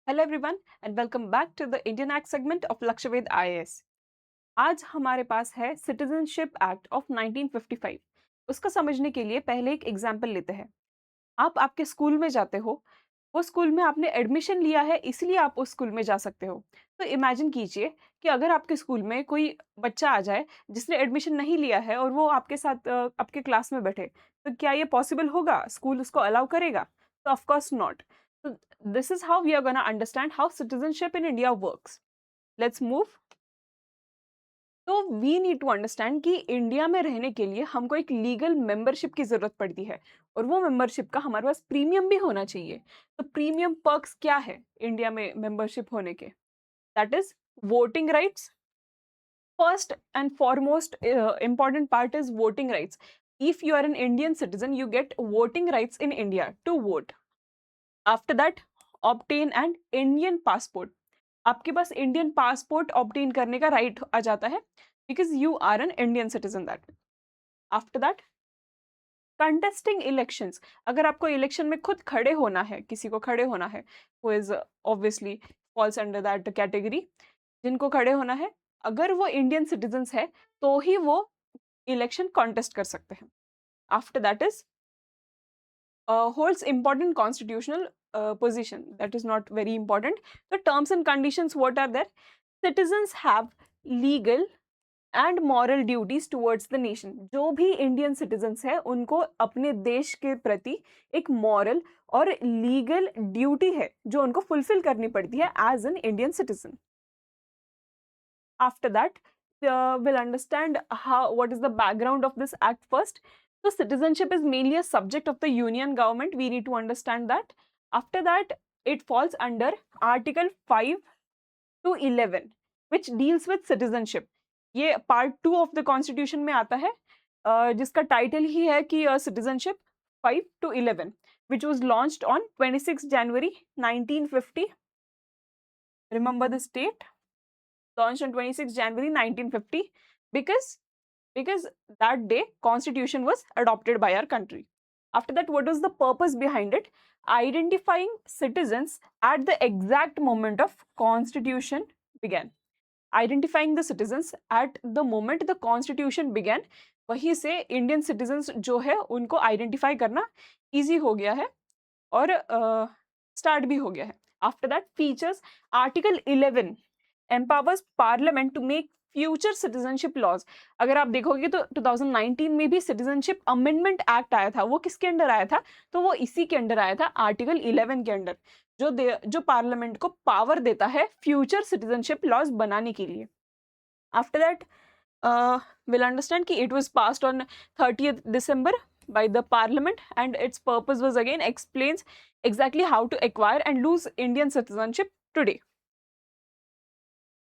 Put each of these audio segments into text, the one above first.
Hello everyone and welcome back to the Indian act segment of Lakshyaved IAS. आज हमारे पास है citizenship act of 1955। उसका समझने के लिए पहले एक एग्जांपल लेते हैं। आप आपके स्कूल में जाते हो, वो स्कूल में आपने एडमिशन लिया है इसलिए आप उस स्कूल में जा सकते हो। तो इमेजिन कीजिए कि अगर आपके स्कूल में कोई बच्चा आ जाए जिसने एडमिशन नहीं लिया है और वो आपके साथ आपके क्लास में बैठे, तो क्या ये पॉसिबल होगा? स्कूल उसको अलाउ करेगा? तो of course not. So this is how we are going to understand how citizenship in India works. Let's move. तो वी नीड टू अंडरस्टैंड कि इंडिया में रहने के लिए हमको एक लीगल मेंबरशिप की जरूरत पड़ती है और वो मेंबरशिप का हमारे पास प्रीमियम भी होना चाहिए। तो प्रीमियम पर्क्स क्या है इंडिया में मेंबरशिप होने के? That is voting rights. First and foremost important part is voting rights. If you are an Indian citizen, you get voting rights in India to vote. After that, obtain an Indian passport. आपके पास Indian passport obtain करने का right आ जाता है because you are an Indian citizen that. After that, contesting elections. अगर आपको election में खुद खड़े होना है, किसी को खड़े होना है, who is obviously falls under that category, जिनको खड़े होना है, अगर वो इंडियन सिटीजन्स है तो ही वो इलेक्शन कॉन्टेस्ट कर सकते हैं। After that is holds important constitutional position. That is not very important. The terms and conditions, what are there? Citizens have legal and moral duties towards the nation. जो भी Indian citizens है उनको अपने देश के प्रति एक मॉरल और लीगल ड्यूटी है जो उनको फुलफिल करनी पड़ती है as an Indian citizen. After that will understand how what is the background of this act first. So citizenship is mainly a subject of the union government. We need to understand that. After that, it falls under Article 5 to 11 which deals with citizenship. ये part 2 of the constitution में आता है, जिसका title ही है कि citizenship 5 to 11 which was launched on 26 January 1950. Remember the date? Launched on 26 January 1950 because that day constitution was adopted by our country. After that, what was the purpose behind it? Identifying citizens at the exact moment of constitution began. Identifying the citizens at the moment the constitution began. वहीं से Indian citizens जो है उनको identify करना easy हो गया है और स्टार्ट भी हो गया है। After that, features article 11 empowers parliament to make future citizenship laws. अगर आप देखोगे तो 2019 में भी सिटीजनशिप अमेंडमेंट एक्ट आया था। वो किसके अंडर आया था? तो वो इसी के अंडर आया था, आर्टिकल 11 के अंडर, जो पार्लियामेंट को पावर देता है फ्यूचर सिटीजनशिप लॉज बनाने के लिए। आफ्टर दैट विल अंडरस्टैंड कि it was passed on 30th December by the parliament and its purpose was again explains exactly how to acquire and lose Indian citizenship today.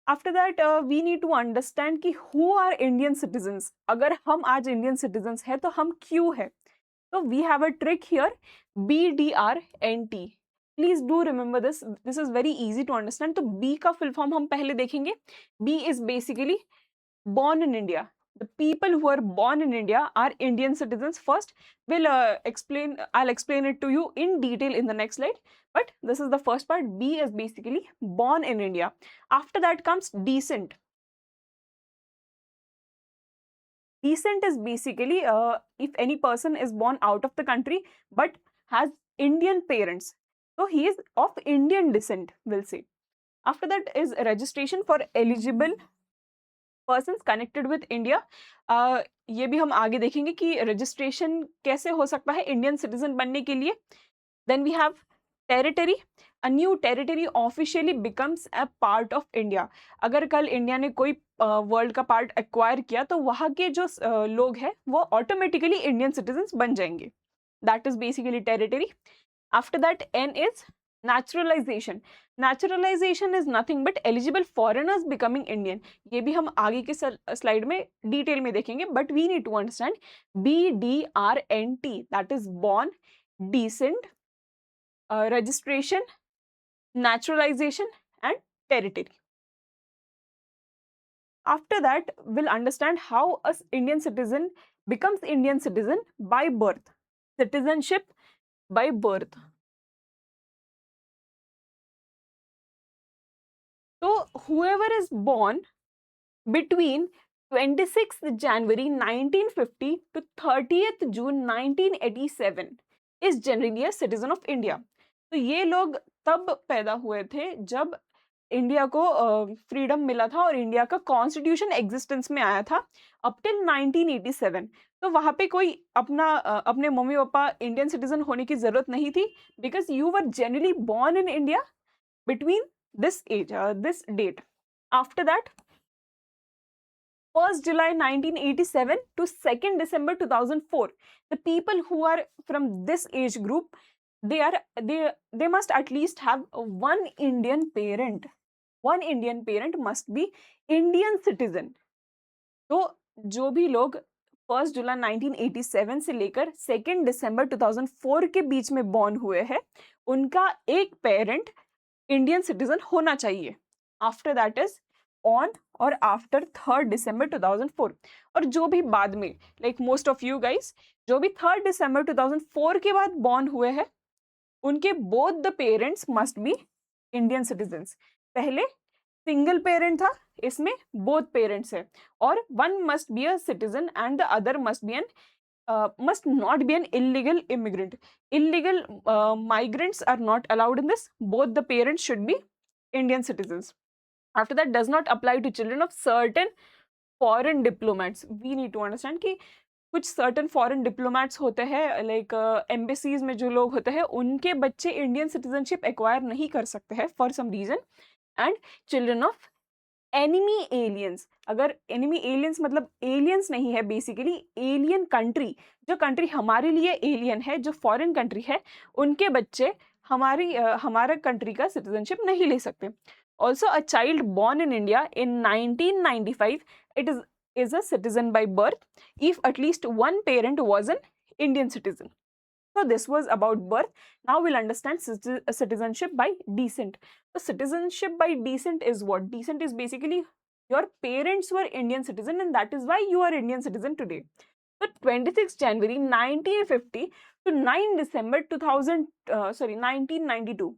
After that we need to understand कि who are Indian citizens. अगर हम आज Indian citizens हैं तो हम क्यों है? तो we have a trick here, BDRNT। Please do remember this, this is very easy to understand. तो बी का फुल फॉर्म हम पहले देखेंगे। B is basically born in India. The people who are born in India are Indian citizens. First, I'll explain it to you in detail in the next slide. But this is the first part. B is basically born in India. After that comes decent. Decent is basically if any person is born out of the country but has Indian parents. So he is of Indian descent, we'll say. After that is registration for eligible persons connected with India. ये भी हम आगे देखेंगे कि registration कैसे हो सकता है इंडियन सिटीजन बनने के लिए। Then we have territory. A new territory officially becomes a part of India. अगर कल इंडिया ने कोई वर्ल्ड का पार्ट एक्वायर किया तो वहाँ के जो लोग हैं वो ऑटोमेटिकली इंडियन सिटीजन्स बन जाएंगे। That is basically territory. After that N is naturalisation. Naturalisation is nothing but eligible foreigners becoming Indian. ये भी हम आगे के स्लाइड में डिटेल में देखेंगे, but we need to understand BDRNT, that is born, descent, registration, naturalization and territory. After that, we'll understand how a Indian citizen becomes Indian citizen by birth. Citizenship by birth. तो whoever is born between 26th January 1950 to 30th June 1987 is generally a citizen of India. तो ये लोग तब पैदा हुए थे जब India को फ्रीडम मिला था और इंडिया का कॉन्स्टिट्यूशन एग्जिस्टेंस में आया था अप टिल 1987। तो वहां पे कोई अपने मम्मी पापा इंडियन सिटीजन होने की जरूरत नहीं थी, because you were generally born in India between this age, this date. After that, 1st July 1987 to 2nd December 2004, the people who are from this age group, they must at least have one Indian parent. One Indian parent must be Indian citizen. तो जो भी लोग 1st जुलाई 1987 से लेकर 2nd दिसंबर 2004 के बीच में born हुए हैं, उनका एक पेरेंट इंडियन सिटीजन होना चाहिए आफ्टर दैट इज ऑन और आफ्टर 3rd दिसंबर 2004। और जो भी बाद में, like most of you guys, जो भी 3rd दिसंबर 2004 के बाद बॉर्न हुए हैं, उनके both the parents must be Indian citizens. पहले सिंगल पेरेंट था, इसमें बोथ पेरेंट्स है, और one must be a citizen and the other must be an must not be an illegal immigrant. Illegal migrants are not allowed in this. Both the parents should be Indian citizens. After that, does not apply to children of certain foreign diplomats. We need to understand कि कुछ certain foreign diplomats होते हैं, like embassies में जो लोग होते हैं, उनके बच्चे इंडियन सिटीजनशिप एक्वायर नहीं कर सकते हैं for some reason. And children of enemy aliens, अगर एनिमी एलियंस मतलब एलियंस नहीं है, बेसिकली एलियन कंट्री, जो कंट्री हमारे लिए एलियन है, जो फॉरेन कंट्री है, उनके बच्चे हमारा कंट्री का सिटीजनशिप नहीं ले सकते। Also a child born in India in 1995 it is a citizen by birth if at least one parent was an Indian citizen. So this was about birth. Now we'll understand citizenship by descent. So citizenship by descent is what? Descent is basically your parents were Indian citizen and that is why you are Indian citizen today. So 26 January 1950 to 9 December 1992.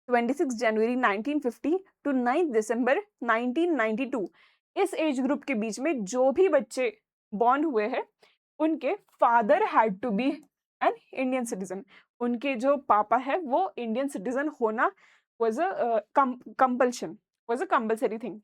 26 January 1950 to 9 December 1992. इस age group के बीच में जो भी बच्चे born हुए हैं, उनके father had to be an Indian citizen. उनके जो पापा है वो इंडियन सिटीजन होना was a compulsion, was a compulsory thing.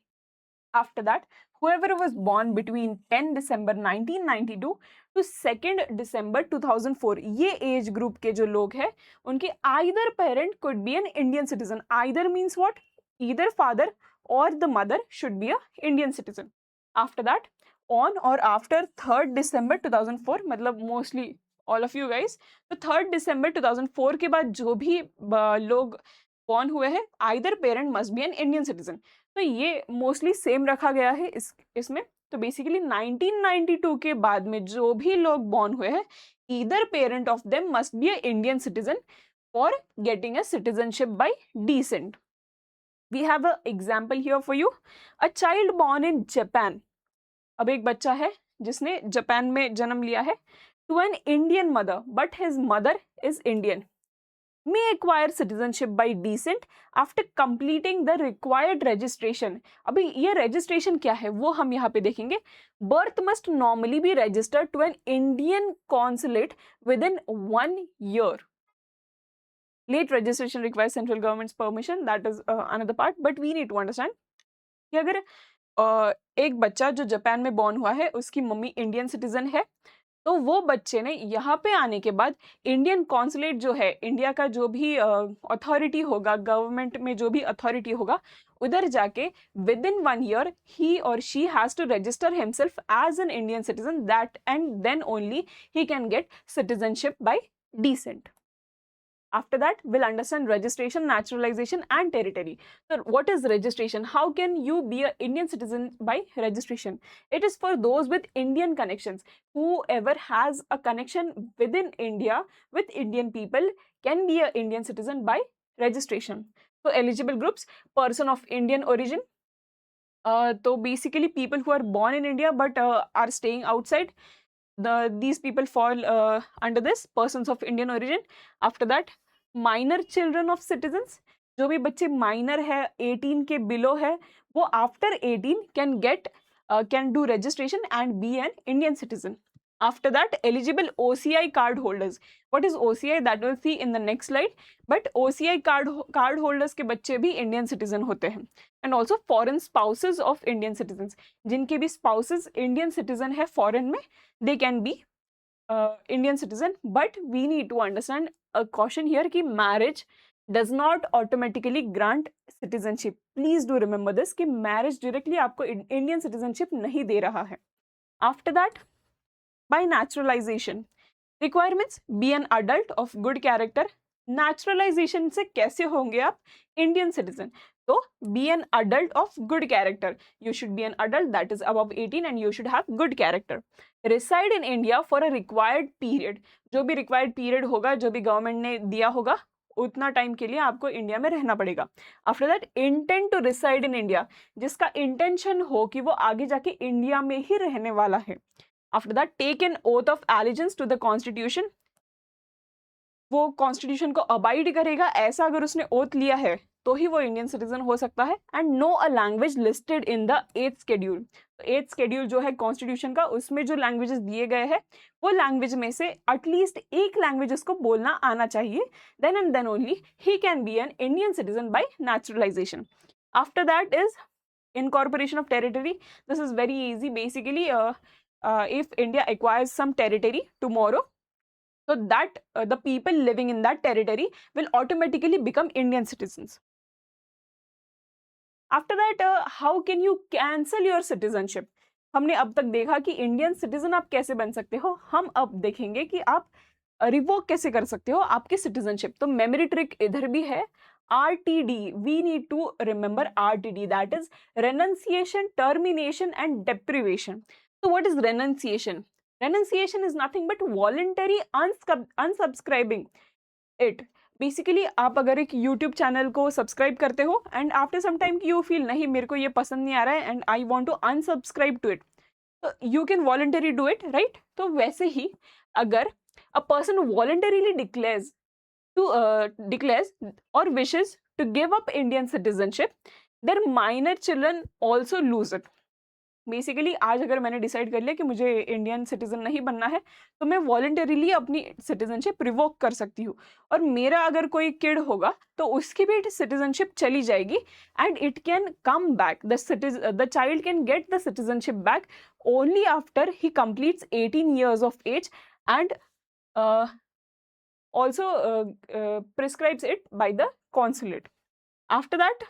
After that, whoever was born between 10 December 1992 to 2nd December 2004, ये एज ग्रुप के जो लोग हैं, उनके either parent could be an Indian citizen. Either means what? Either father or the mother should be a Indian citizen. After that, on or after 3rd December 2004, मतलब mostly all of you guys, तो 3rd December 2004 के बाद जो भी लोग born हुए हैं, either parent must be an Indian citizen. तो ये mostly same रखा गया है इसमें। तो basically 1992 के बाद में जो भी लोग born हुए हैं, either parent of them must be a Indian citizen for getting a citizenship by descent. We have an example here for you. A child born in Japan. अब एक बच्चा है जिसने जापान में जन्म लिया है, to an Indian mother, but his mother is Indian, may acquire citizenship by descent after completing the required registration. अभी ये registration क्या है वो हम यहाँ पे देखेंगे. Birth must normally be registered to an Indian consulate within 1 year. Late registration requires central government's permission. That is another part. But we need to understand कि अगर एक बच्चा जो जापान में बॉर्न हुआ है, उसकी मम्मी इंडियन सिटीजन है, तो वो बच्चे ने यहाँ पे आने के बाद इंडियन कॉन्सुलेट जो है, इंडिया का जो भी अथॉरिटी होगा, गवर्नमेंट में जो भी अथॉरिटी होगा, उधर जाके विद इन 1 year ही और she has to register himself as an Indian citizen, that and then only he can get citizenship by descent. After that, we'll understand registration, naturalization, and territory. So, what is registration? How can you be an Indian citizen by registration? It is for those with Indian connections. Whoever has a connection within India with Indian people can be an Indian citizen by registration. So, eligible groups: person of Indian origin. So, basically, people who are born in India but are staying outside. These people fall under this, persons of Indian origin. After that, minor children of citizens. जो भी बच्चे minor है, 18 के below है, वो after 18 can do registration and be an Indian citizen. After that, eligible OCI card holders. What is OCI? That we'll see in the next slide. But OCI card holders के बच्चे भी Indian citizen होते हैं. And also foreign spouses of Indian citizens. जिनके भी spouses Indian citizen है foreign में, they can be Indian citizen. But we need to understand a caution here कि marriage does not automatically grant citizenship. Please do remember this कि marriage directly आपको Indian citizenship नहीं दे रहा है. After that, by naturalization, requirements: be an adult of good character. Naturalization से कैसे होंगे आप Indian citizen? तो be an adult of good character. You should be an adult that is above 18 and you should have good character. Reside in India for a required period. जो भी required period होगा, जो भी government ने दिया होगा, उतना टाइम के लिए आपको इंडिया में रहना पड़ेगा. After that, intent to reside in India, जिसका इंटेंशन हो कि वो आगे जाके इंडिया में ही रहने वाला है. After that, take an oath of allegiance to the constitution. वो कॉन्स्टिट्यूशन को अबाइड करेगा, ऐसा अगर उसने ओथ लिया है तो ही वो इंडियन सिटीजन हो सकता है. And no a language listed in the 8th schedule. 8th schedule जो है कॉन्स्टिट्यूशन का, उसमें जो लैंग्वेजेस दिए गए हैं वो लैंग्वेज में से एटलीस्ट एक लैंग्वेज उसको बोलना आना चाहिए. Then and then only he can be an Indian citizen by naturalisation. After that is incorporation of territory. This is very easy. Basically, if India acquires some territory tomorrow, so that the people living in that territory will automatically become Indian citizens. After that, how can you cancel your citizenship? हमने अब तक देखा कि Indian citizen आप कैसे बन सकते हो. हम अब देखेंगे कि आप रिवोक कैसे कर सकते हो आपकी सिटीजनशिप. तो मेमोरी ट्रिक इधर भी है. RTD, we need to remember RTD, that is renunciation, termination and deprivation. So what is renunciation? Renunciation is nothing but voluntary unsubscribing it. Basically आप अगर एक यूट्यूब चैनल को सब्सक्राइब करते हो and after some time you feel नहीं मेरे को ये पसंद नहीं आ रहा है and I want to unsubscribe to it, तो you can voluntary do it, right. तो वैसे ही अगर a person voluntarily declares or wishes to give up Indian citizenship, their minor children also lose it. Basically आज अगर मैंने decide कर लिया कि मुझे इंडियन सिटीजन नहीं बनना है तो मैं वॉलंटरीली अपनी सिटीजनशिप रिवोक कर सकती हूँ. और मेरा अगर कोई किड होगा तो उसकी भी सिटीजनशिप चली जाएगी and it can come back. The child can get the citizenship back only after he completes 18 years of age and also prescribes it by the consulate. After that,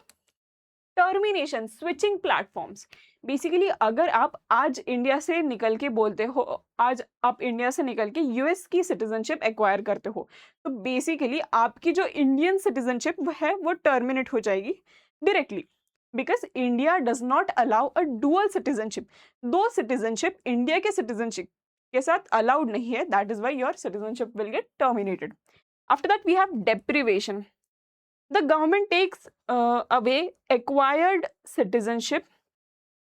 termination, switching platforms. Basically अगर आप आज India से निकल के बोलते हो, आज आप इंडिया से निकल के यूएस की सिटीजनशिप एक्वायर करते हो, तो बेसिकली आपकी जो इंडियन सिटीजनशिप है वो टर्मिनेट हो जाएगी directly, because India does not allow a dual citizenship. दो सिटीजनशिप इंडिया के सिटीजनशिप के साथ अलाउड नहीं है. That is why your citizenship will get terminated. After that we have deprivation. The government takes away acquired citizenship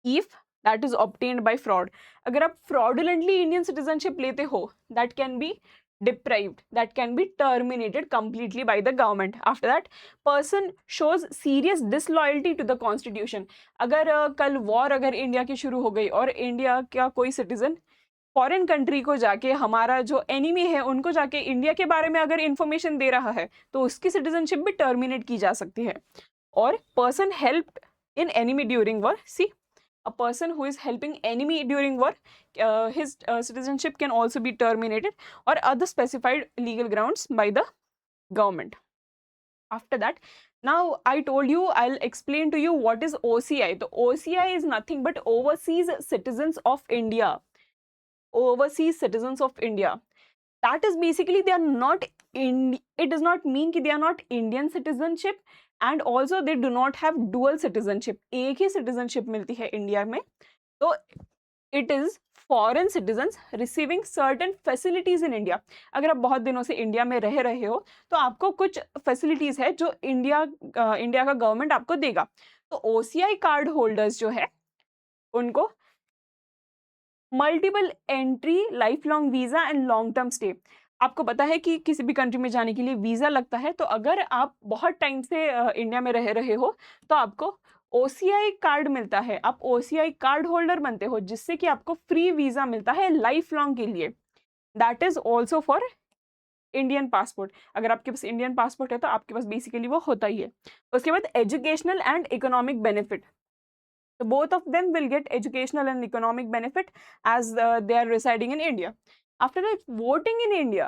if that is obtained by fraud. अगर आप fraudulently Indian citizenship लेते हो, that can be deprived, that can be terminated completely by the government. After that, person shows serious disloyalty to the constitution. अगर कल war अगर India की शुरू हो गई और इंडिया का कोई सिटीजन फॉरेन कंट्री को जाके, हमारा जो एनिमी है उनको जाके इंडिया के बारे में अगर इंफॉर्मेशन दे रहा है तो उसकी सिटीजनशिप भी टर्मिनेट की जा सकती है. और person helped in enemy during war, see a person who is helping enemy during war, his citizenship can also be terminated और other specified legal grounds by the government. After that, now I told you I'll explain to you what is OCI. तो OCI is nothing but overseas citizens of India. Overseas citizens of India. That is basically they are not in. It does not mean कि they are not Indian citizenship and also they do not have dual citizenship. एक ही citizenship मिलती है India में. तो it is foreign citizens receiving certain facilities in India. अगर आप बहुत दिनों से इंडिया में रह रहे हो तो आपको कुछ facilities है जो इंडिया का गवर्नमेंट आपको देगा. तो OCI कार्ड होल्डर्स जो है उनको multiple entry, life long visa and long term stay. आपको पता है कि किसी भी कंट्री में जाने के लिए वीज़ा लगता है, तो अगर आप बहुत टाइम से इंडिया में रह रहे हो, तो आपको ओसीआई कार्ड मिलता है। आप ओसीआई कार्ड होल्डर बनते हो, जिससे कि आपको फ्री वीज़ा मिलता है लाइफ लॉन्ग के लिए। That is also for Indian passport. अगर आपके पास इंडियन पासपोर्ट है, तो आपके पास बेसिकली वो होता ही है। उसके बाद educational and economic benefit. So both of them will get educational and economic benefit as they are residing in India. After that, voting in India.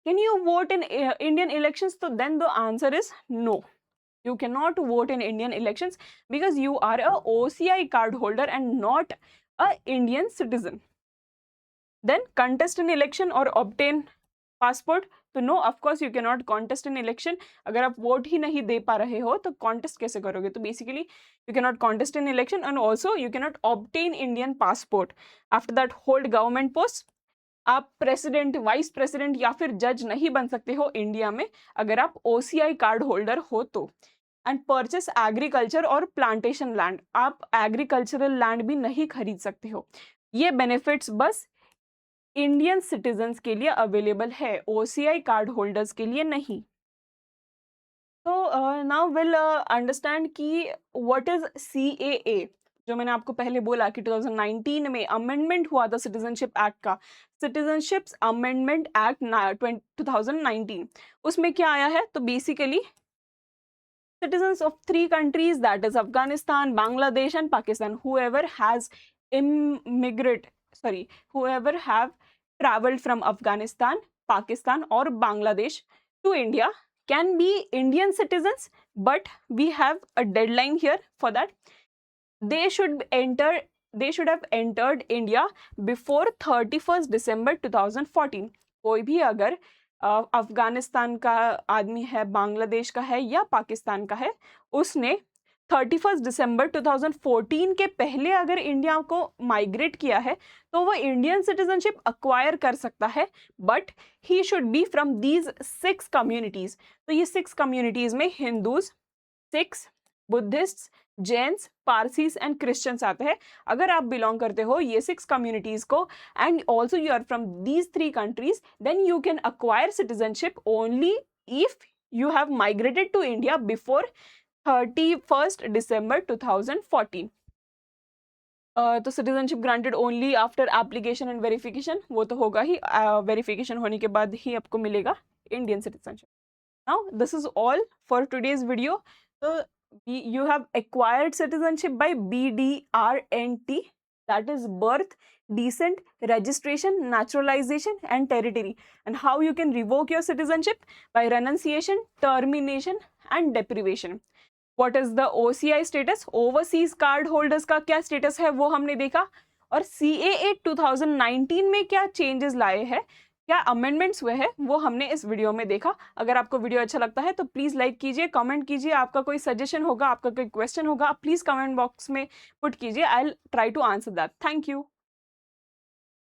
Can you vote in Indian elections? So then the answer is no. You cannot vote in Indian elections because you are a OCI card holder and not a Indian citizen. Then contest in election or obtain passport. तो no, of course you can not contest in election. अगर आप vote ही नहीं दे पा रहे हो तो contest कैसे करोगे? तो basically you can not contest in election and also you can not obtain Indian passport. After that, hold government post. आप प्रेसिडेंट, वाइस प्रेसिडेंट या फिर जज नहीं बन सकते हो इंडिया में अगर आप ओसीआई कार्ड होल्डर हो तो। एंड परचेस एग्रीकल्चर और प्लांटेशन लैंड। आप एग्रीकल्चरल लैंड भी नहीं खरीद सकते हो। ये बेनिफिट्स बस इंडियन सिटीजन्स के लिए अवेलेबल है, ओसीआई कार्ड होल्डर्स के लिए नहीं। तो नाउ विल अंडरस्टैंड कि व्हाट इज सीएए। जो मैंने आपको पहले बोला कि 2019 में अमेंडमेंट हुआ था सिटीजनशिप एक्ट का, सिटीजनशिप अमेंडमेंट एक्ट 2019। उसमें क्या आया है? तो basically citizens of 3 countries, that is Afghanistan, Bangladesh and Pakistan, whoever have traveled from Afghanistan, Pakistan or Bangladesh to India can be Indian citizens, but we have a deadline here for that. They should have entered India before 31st December 2014. कोई भी अगर अफगानिस्तान का आदमी है, बांग्लादेश का है या पाकिस्तान का है, उसने 31 दिसंबर 2014 के पहले अगर इंडिया को माइग्रेट किया है तो वो इंडियन सिटीजनशिप अक्वायर कर सकता है, but he should be from these 6 communities. तो ये 6 कम्युनिटीज में Hindus, Sikhs, Buddhist, Jains, Parsis and Christians आते हैं। अगर आप बिलोंग करते हो ये 6 कम्युनिटीज को and also you are from these 3 countries, then you can acquire citizenship only if you have migrated to India before 31st December 2014। तो citizenship granted only after application and verification, वो तो होगा ही, verification होने के बाद ही आपको मिलेगा Indian citizenship. Now this is all for today's video. तो you have acquired citizenship by BDRNT, that is birth, descent, registration, naturalization and territory, and how you can revoke your citizenship by renunciation, termination and deprivation. What is the OCI status? overseas card holders का क्या status है वो हमने देखा, और CAA 2019 में क्या changes लाए हैं, क्या अमेंडमेंट्स हुए हैं, वो हमने इस वीडियो में देखा। अगर आपको वीडियो अच्छा लगता है तो प्लीज़ लाइक कीजिए, कमेंट कीजिए, आपका कोई सजेशन होगा, आपका कोई क्वेश्चन होगा, प्लीज़ कमेंट बॉक्स में पुट कीजिए, I will try to answer that. Thank you.